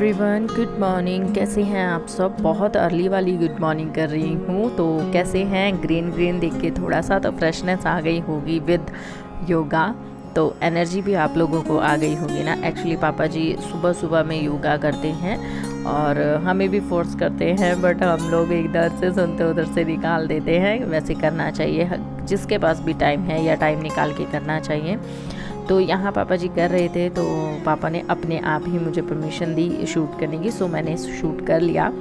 Everyone, good morning. कैसे हैं आप सब? बहुत अर्ली वाली गुड मॉर्निंग कर रही हूँ। तो कैसे हैं? ग्रीन ग्रीन देख के थोड़ा सा तो फ्रेशनेस आ गई होगी विद योगा, तो एनर्जी भी आप लोगों को आ गई होगी ना। एक्चुअली पापा जी सुबह सुबह में योगा करते हैं और हमें भी फोर्स करते हैं, बट हम लोग इधर से सुनते उधर से निकाल देते हैं। वैसे करना चाहिए, जिसके पास भी टाइम है या टाइम निकाल के करना चाहिए। तो यहाँ पापा जी कर रहे थे, तो पापा ने अपने आप ही मुझे परमिशन दी शूट करने की। सो मैंने शूट कर लिया,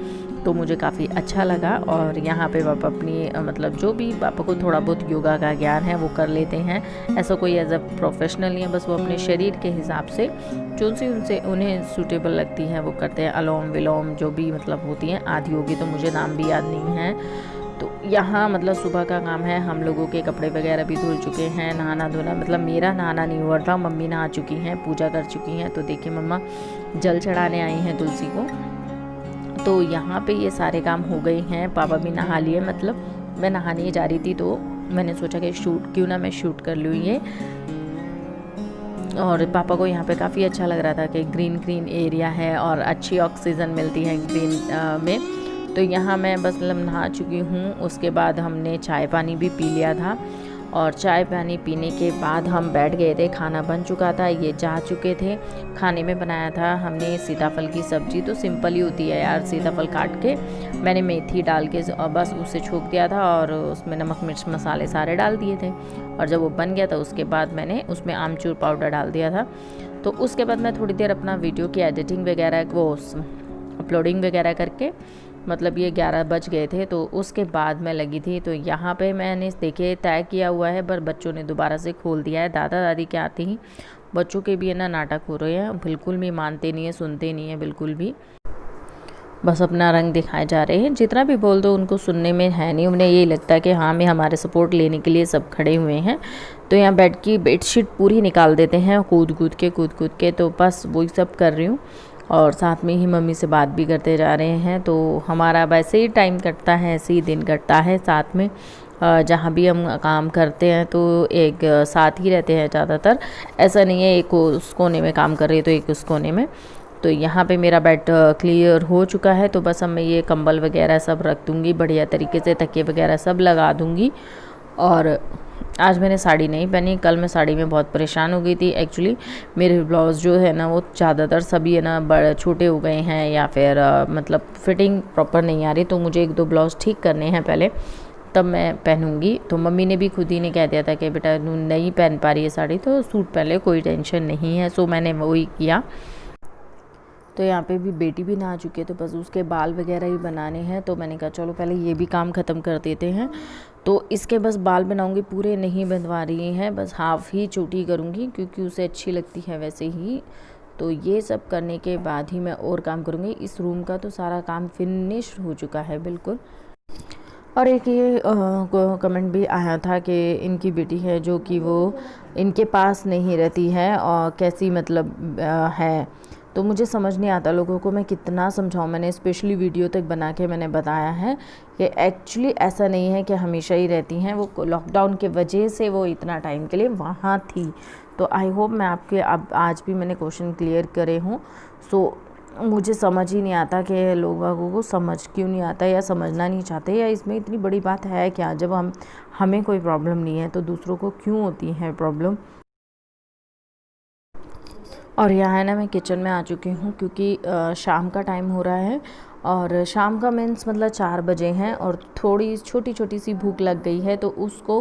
तो मुझे काफ़ी अच्छा लगा। और यहाँ पे पापा अपनी मतलब जो भी पापा को थोड़ा बहुत योगा का ज्ञान है वो कर लेते हैं। ऐसा कोई एज अ प्रोफेशनल नहीं है, बस वो अपने शरीर के हिसाब से जो सी उनसे उन्हें सूटेबल लगती है वो करते हैं। अलोम विलोम जो भी मतलब होती हैं, आदि योगी तो मुझे नाम भी याद नहीं है। तो यहाँ मतलब सुबह का काम है, हम लोगों के कपड़े वगैरह भी धुल चुके हैं। नहाना धोना मतलब मेरा नहाना नहीं हुआ था, मम्मी नहा चुकी हैं, पूजा कर चुकी हैं। तो देखिए मम्मा जल चढ़ाने आई हैं तुलसी को। तो यहाँ पे ये सारे काम हो गए हैं, पापा भी नहा लिए। मतलब मैं नहाने जा रही थी तो मैंने सोचा कि शूट क्यों ना मैं शूट कर लूँ ये। और पापा को यहाँ पे काफ़ी अच्छा लग रहा था कि ग्रीन ग्रीन एरिया है और अच्छी ऑक्सीजन मिलती है ग्रीन में। तो यहाँ मैं बस नहा चुकी हूँ। उसके बाद हमने चाय पानी भी पी लिया था और चाय पानी पीने के बाद हम बैठ गए थे। खाना बन चुका था, ये जा चुके थे। खाने में बनाया था हमने सीताफल की सब्ज़ी। तो सिंपल ही होती है यार, सीताफल काट के मैंने मेथी डाल के बस उसे छोंक दिया था और उसमें नमक मिर्च मसाले सारे डाल दिए थे। और जब वो बन गया था उसके बाद मैंने उसमें आमचूर पाउडर डाल दिया था। तो उसके बाद मैं थोड़ी देर अपना वीडियो की एडिटिंग वगैरह वो अपलोडिंग वगैरह करके, मतलब ये 11 बज गए थे, तो उसके बाद मैं लगी थी। तो यहाँ पे मैंने देखे तय किया हुआ है, पर बच्चों ने दोबारा से खोल दिया है। दादा दादी के आते ही बच्चों के भी है ना नाटक हो रहे हैं, बिल्कुल भी मानते नहीं है, सुनते नहीं है बिल्कुल भी, बस अपना रंग दिखाए जा रहे हैं। जितना भी बोल दो उनको सुनने में है नहीं, उन्हें यही लगता है कि हाँ मैं हमारे सपोर्ट लेने के लिए सब खड़े हुए हैं। तो यहाँ बेड की बेडशीट पूरी निकाल देते हैं कूद कूद के। तो बस वही सब कर रही हूँ और साथ में ही मम्मी से बात भी करते जा रहे हैं। तो हमारा वैसे ही टाइम कटता है, ऐसे ही दिन कटता है साथ में। जहाँ भी हम काम करते हैं तो एक साथ ही रहते हैं ज़्यादातर। ऐसा नहीं है एक उस कोने में काम कर रही है तो एक उस कोने में। तो यहाँ पे मेरा बेड क्लियर हो चुका है। तो बस अब मैं ये कंबल वगैरह सब रख दूँगी बढ़िया तरीके से, तकिए वगैरह सब लगा दूँगी। और आज मैंने साड़ी नहीं पहनी, कल मैं साड़ी में बहुत परेशान हो गई थी। एक्चुअली मेरे ब्लाउज़ जो है ना वो ज़्यादातर सभी है ना बड़े छोटे हो गए हैं या फिर मतलब फिटिंग प्रॉपर नहीं आ रही। तो मुझे एक दो ब्लाउज़ ठीक करने हैं पहले, तब मैं पहनूंगी। तो मम्मी ने भी खुद ही ने कह दिया था कि बेटा तू नहीं पहन पा रही है साड़ी तो सूट पहले, कोई टेंशन नहीं है। सो मैंने वही किया। तो यहाँ पे भी बेटी भी नहा चुकी है, तो बस उसके बाल वगैरह ही बनाने हैं। तो मैंने कहा चलो पहले ये भी काम ख़त्म कर देते हैं। तो इसके बस बाल बनाऊंगी, पूरे नहीं बनवा रही हैं, बस हाफ़ ही चोटी करूँगी क्योंकि उसे अच्छी लगती है वैसे ही। तो ये सब करने के बाद ही मैं और काम करूँगी। इस रूम का तो सारा काम फिनिश हो चुका है बिल्कुल। और एक ये कमेंट भी आया था कि इनकी बेटी है जो कि वो इनके पास नहीं रहती है और कैसी मतलब है। तो मुझे समझ नहीं आता लोगों को मैं कितना समझाऊं। मैंने स्पेशली वीडियो तक बना के मैंने बताया है कि एक्चुअली ऐसा नहीं है कि हमेशा ही रहती हैं, वो लॉकडाउन के वजह से वो इतना टाइम के लिए वहाँ थी। तो आई होप मैं आपके अब आज भी मैंने क्वेश्चन क्लियर करे हूँ। सो मुझे समझ ही नहीं आता कि लोगों को समझ क्यों नहीं आता या समझना नहीं चाहते, या इसमें इतनी बड़ी बात है क्या। जब हमें कोई प्रॉब्लम नहीं है तो दूसरों को क्यों होती है प्रॉब्लम। और यहाँ है ना मैं किचन में आ चुकी हूँ क्योंकि शाम का टाइम हो रहा है और शाम का मीन्स मतलब 4 बजे हैं और थोड़ी छोटी छोटी सी भूख लग गई है। तो उसको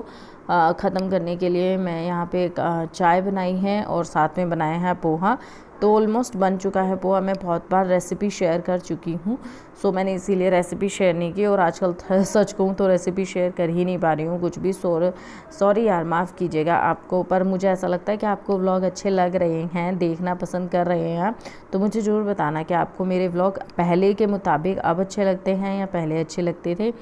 ख़त्म करने के लिए मैं यहाँ पे चाय बनाई है और साथ में बनाया है पोहा। तो ऑलमोस्ट बन चुका है पोहा। मैं बहुत बार रेसिपी शेयर कर चुकी हूँ, सो मैंने इसीलिए रेसिपी शेयर नहीं की। और आजकल सच कहूँ तो रेसिपी शेयर कर ही नहीं पा रही हूँ कुछ भी। सॉरी यार, माफ़ कीजिएगा आपको, पर मुझे ऐसा लगता है कि आपको व्लॉग अच्छे लग रहे हैं, देखना पसंद कर रहे हैं। तो मुझे ज़रूर बताना कि आपको मेरे व्लॉग पहले के मुताबिक अब अच्छे लगते हैं या पहले अच्छे लगते थे,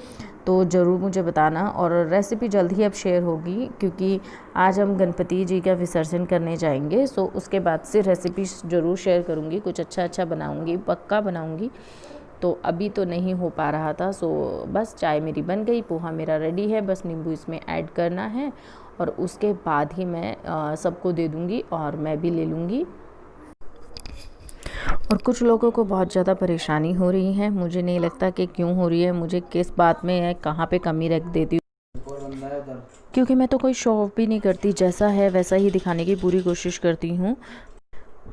तो ज़रूर मुझे बताना। और रेसिपी जल्द ही अब शेयर होगी क्योंकि आज हम गणपति जी का विसर्जन करने जाएंगे। सो उसके बाद से रेसिपी ज़रूर शेयर करूँगी, कुछ अच्छा बनाऊँगी, पक्का बनाऊँगी। तो अभी तो नहीं हो पा रहा था। सो बस चाय मेरी बन गई, पोहा मेरा रेडी है, बस नींबू इसमें ऐड करना है और उसके बाद ही मैं सबको दे दूँगी और मैं भी ले लूँगी। और कुछ लोगों को बहुत ज़्यादा परेशानी हो रही है, मुझे नहीं लगता कि क्यों हो रही है, मुझे किस बात में है, कहाँ पे कमी रख देती हूँ, क्योंकि मैं तो कोई शो ऑफ भी नहीं करती, जैसा है वैसा ही दिखाने की पूरी कोशिश करती हूँ,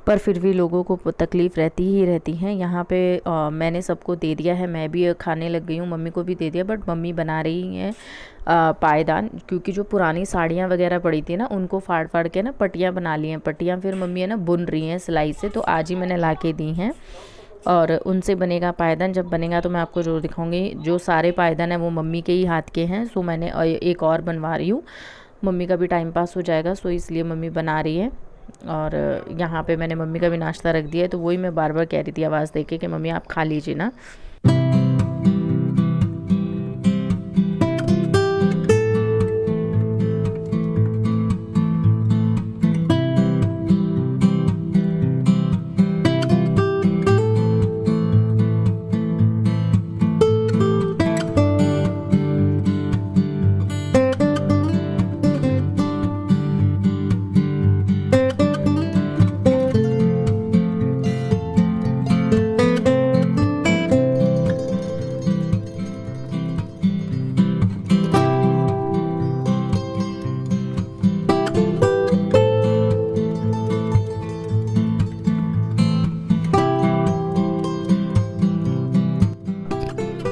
पर फिर भी लोगों को तकलीफ़ रहती ही रहती है। यहाँ पे मैंने सबको दे दिया है, मैं भी खाने लग गई हूँ, मम्मी को भी दे दिया, बट मम्मी बना रही हैं पायदान, क्योंकि जो पुरानी साड़ियाँ वगैरह पड़ी थी ना उनको फाड़ फाड़ के ना पट्टियाँ बना ली हैं, पट्टियाँ फिर मम्मी है ना बुन रही हैं सिलाई से, तो आज ही मैंने ला के दी हैं और उनसे बनेगा पायदान। जब बनेगा तो मैं आपको ज़रूर दिखाऊंगी। जो सारे पायदान हैं वो मम्मी के ही हाथ के हैं, सो मैंने एक और बनवा रही हूँ, मम्मी का भी टाइम पास हो जाएगा, सो इसलिए मम्मी बना रही है। और यहाँ पे मैंने मम्मी का भी नाश्ता रख दिया है, तो वही मैं बार बार कह रही थी आवाज़ दे के कि मम्मी आप खा लीजिए ना।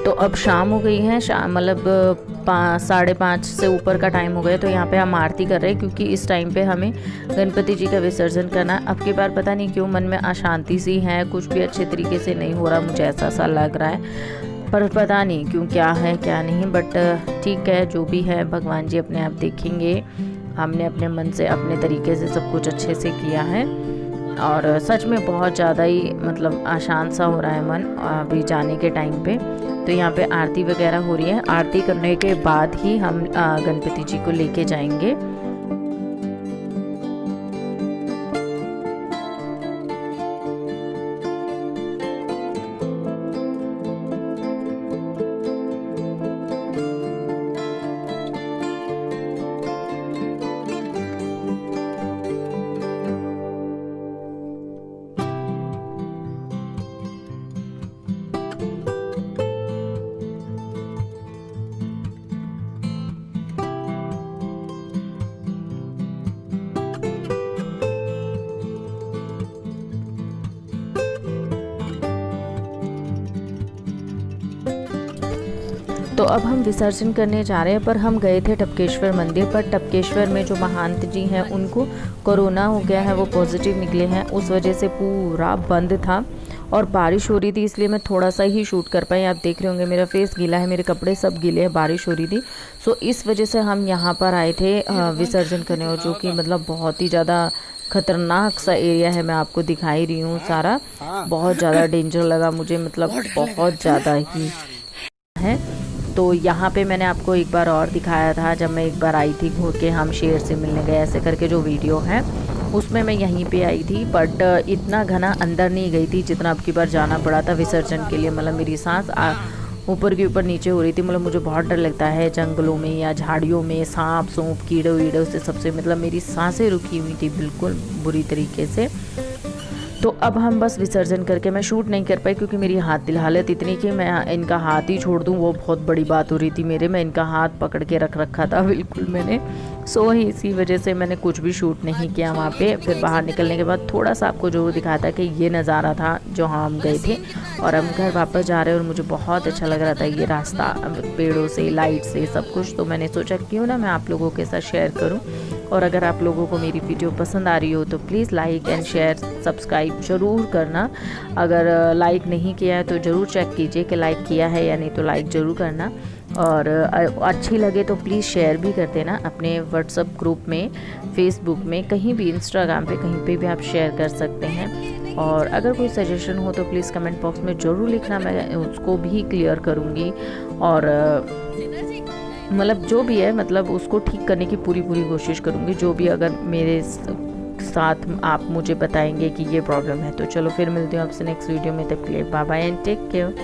तो अब शाम हो गई है, शाम मतलब 5:30 से ऊपर का टाइम हो गया, तो यहाँ पे हम आरती कर रहे हैं, क्योंकि इस टाइम पे हमें गणपति जी का विसर्जन करना। अब की बार पता नहीं क्यों मन में अशांति सी है, कुछ भी अच्छे तरीके से नहीं हो रहा, मुझे ऐसा सा लग रहा है, पर पता नहीं क्यों, क्या है क्या नहीं, बट ठीक है जो भी है भगवान जी अपने आप देखेंगे। हमने अपने मन से अपने तरीके से सब कुछ अच्छे से किया है, और सच में बहुत ज़्यादा ही मतलब अशांत सा हो रहा है मन अभी जाने के टाइम पे। तो यहाँ पे आरती वगैरह हो रही है, आरती करने के बाद ही हम गणपति जी को लेके जाएंगे। तो अब हम विसर्जन करने जा रहे हैं, पर हम गए थे टपकेश्वर मंदिर, पर टपकेश्वर में जो महंत जी हैं उनको कोरोना हो गया है, वो पॉजिटिव निकले हैं, उस वजह से पूरा बंद था और बारिश हो रही थी, इसलिए मैं थोड़ा सा ही शूट कर पाई। आप देख रहे होंगे मेरा फेस गीला है, मेरे कपड़े सब गीले हैं, बारिश हो रही थी, सो इस वजह से हम यहाँ पर आए थे विसर्जन करने, और जो कि मतलब बहुत ही ज़्यादा खतरनाक सा एरिया है, मैं आपको दिखा ही रही हूँ सारा, बहुत ज़्यादा डेंजर लगा मुझे, मतलब बहुत ज़्यादा ही है। तो यहाँ पे मैंने आपको एक बार और दिखाया था, जब मैं एक बार आई थी घूर के हम शेर से मिलने गए ऐसे करके, जो वीडियो है उसमें मैं यहीं पे आई थी, बट इतना घना अंदर नहीं गई थी जितना अब की बार जाना पड़ा था विसर्जन के लिए। मतलब मेरी सांस ऊपर के ऊपर नीचे हो रही थी, मतलब मुझे बहुत डर लगता है जंगलों में या झाड़ियों में, सांप सूप कीड़े वीड़े से सबसे, मतलब मेरी सांसें रुकी हुई थी बिल्कुल बुरी तरीके से। तो अब हम बस विसर्जन करके, मैं शूट नहीं कर पाई क्योंकि मेरी हाथ की हालत इतनी कि मैं इनका हाथ ही छोड़ दूं, वो बहुत बड़ी बात हो रही थी मेरे, मैं इनका हाथ पकड़ के रख रखा था बिल्कुल मैंने, सो ही इसी वजह से मैंने कुछ भी शूट नहीं किया वहाँ पे। फिर बाहर निकलने के बाद थोड़ा सा आपको जो दिखाया था कि ये नज़ारा था जो हम गए थे, और हम घर वापस जा रहे हैं और मुझे बहुत अच्छा लग रहा था ये रास्ता पेड़ों से, लाइट से, सब कुछ। तो मैंने सोचा क्यों ना मैं आप लोगों के साथ शेयर करूँ, और अगर आप लोगों को मेरी वीडियो पसंद आ रही हो तो please like and share subscribe ज़रूर करना। अगर लाइक नहीं किया है तो ज़रूर चेक कीजिए कि लाइक किया है या नहीं, तो लाइक ज़रूर करना, और अच्छी लगे तो प्लीज़ शेयर भी कर देना अपने व्हाट्सएप ग्रुप में, फेसबुक में, कहीं भी, इंस्टाग्राम पे, कहीं पे भी आप शेयर कर सकते हैं। और अगर कोई सजेशन हो तो प्लीज़ कमेंट बॉक्स में ज़रूर लिखना, मैं उसको भी क्लियर करूँगी, और मतलब जो भी है मतलब उसको ठीक करने की पूरी कोशिश करूँगी, जो भी अगर मेरे साथ आप मुझे बताएंगे कि ये प्रॉब्लम है। तो चलो फिर मिलती हूँ आपसे नेक्स्ट वीडियो में, तब के लिए bye bye and take care.